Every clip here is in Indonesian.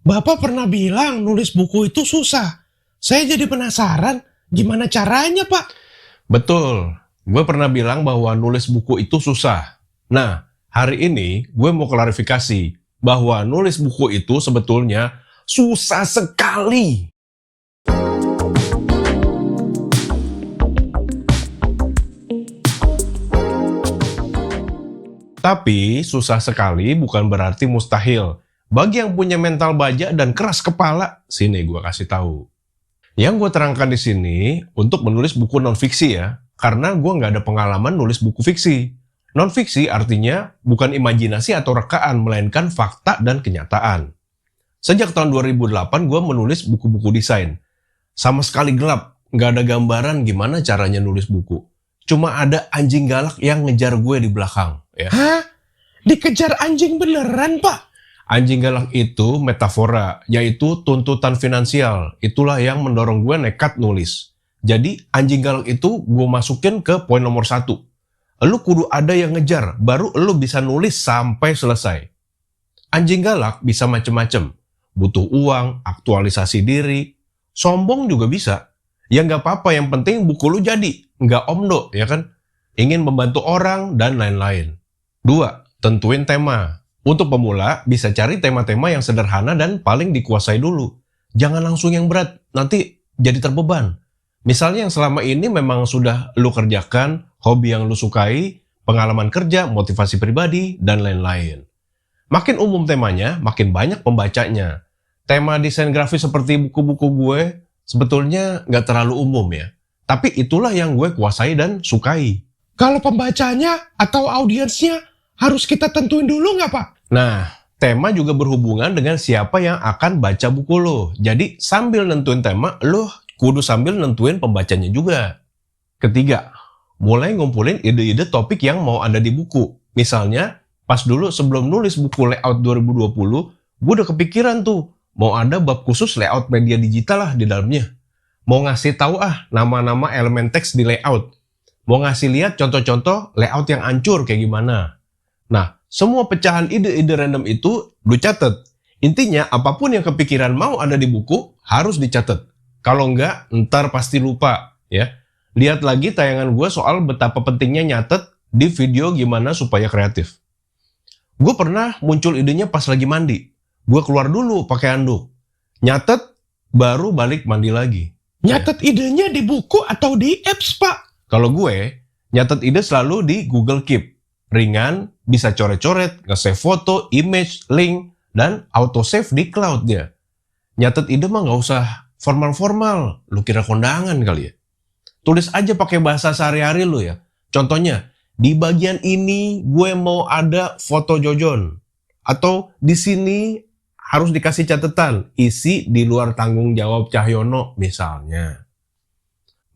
Bapak pernah bilang nulis buku itu susah. Saya jadi penasaran, gimana caranya, Pak? Betul, gue pernah bilang bahwa nulis buku itu susah. Nah, hari ini gue mau klarifikasi bahwa nulis buku itu sebetulnya susah sekali. Tapi susah sekali bukan berarti mustahil. Bagi yang punya mental baja dan keras kepala, sini gue kasih tahu. Yang gue terangkan di sini untuk menulis buku non-fiksi ya, karena gue nggak ada pengalaman nulis buku fiksi. Non-fiksi artinya bukan imajinasi atau rekaan, melainkan fakta dan kenyataan. Sejak tahun 2008 gue menulis buku-buku desain. Sama sekali gelap, nggak ada gambaran gimana caranya nulis buku. Cuma ada anjing galak yang ngejar gue di belakang. Ya. Hah? Dikejar anjing beneran, Pak? Anjing galak itu metafora, yaitu tuntutan finansial. Itulah yang mendorong gue nekat nulis. Jadi anjing galak itu gue masukin ke poin nomor 1. Lu kudu ada yang ngejar, baru lu bisa nulis sampai selesai. Anjing galak bisa macem-macem. Butuh uang, aktualisasi diri, sombong juga bisa. Ya nggak apa-apa, yang penting buku lu jadi. Nggak omdo, ya kan? Ingin membantu orang, dan lain-lain. 2. Tentuin tema. Untuk pemula, bisa cari tema-tema yang sederhana dan paling dikuasai dulu. Jangan langsung yang berat, nanti jadi terbeban. Misalnya yang selama ini memang sudah lu kerjakan, hobi yang lu sukai, pengalaman kerja, motivasi pribadi, dan lain-lain. Makin umum temanya, makin banyak pembacanya. Tema desain grafis seperti buku-buku gue, sebetulnya nggak terlalu umum ya. Tapi itulah yang gue kuasai dan sukai. Kalau pembacanya atau audiensnya harus kita tentuin dulu nggak, Pak? Nah, tema juga berhubungan dengan siapa yang akan baca buku lo. Jadi sambil nentuin tema, lo kudu sambil nentuin pembacanya juga. 3. Mulai ngumpulin ide-ide topik yang mau ada di buku. Misalnya, pas dulu sebelum nulis buku layout 2020, gue udah kepikiran tuh, mau ada bab khusus layout media digital lah di dalamnya. Mau ngasih tahu nama-nama elemen teks di layout. Mau ngasih lihat contoh-contoh layout yang hancur kayak gimana. Nah, semua pecahan ide-ide random itu lu catet. Intinya apapun yang kepikiran mau ada di buku harus dicatat. Kalau enggak, ntar pasti lupa ya. Lihat lagi tayangan gue soal betapa pentingnya nyatet di video gimana supaya kreatif. Gue pernah muncul idenya pas lagi mandi. Gue keluar dulu pakai handuk. Nyatet, baru balik mandi lagi. Nyatet idenya di buku atau di apps, Pak? Kalau gue, nyatet ide selalu di Google Keep. Ringan, bisa coret-coret, nge-save foto, image, link, dan auto-save di cloud dia. Nyatet ide mah nggak usah formal-formal. Lu kira kondangan kali ya? Tulis aja pakai bahasa sehari-hari lu ya. Contohnya, di bagian ini gue mau ada foto Jojon. Atau di sini harus dikasih catatan, isi di luar tanggung jawab Cahyono misalnya.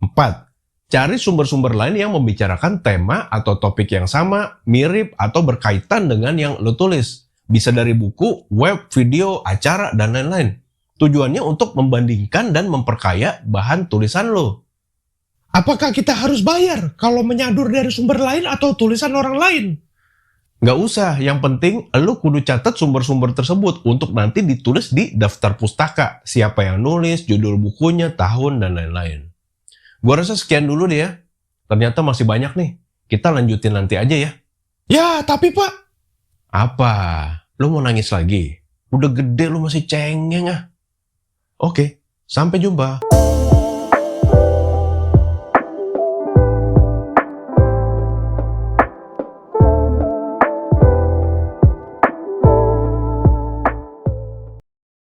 4. Cari sumber-sumber lain yang membicarakan tema atau topik yang sama, mirip, atau berkaitan dengan yang lo tulis. Bisa dari buku, web, video, acara, dan lain-lain. Tujuannya untuk membandingkan dan memperkaya bahan tulisan lo. Apakah kita harus bayar kalau menyadur dari sumber lain atau tulisan orang lain? Nggak usah, yang penting lo kudu catat sumber-sumber tersebut untuk nanti ditulis di daftar pustaka. Siapa yang nulis, judul bukunya, tahun, dan lain-lain. Gua rasa sekian dulu deh ya. Ternyata masih banyak nih. Kita lanjutin nanti aja ya. Ya, tapi Pak. Apa? Lu mau nangis lagi? Udah gede lu masih cengeng ah. Oke, sampai jumpa.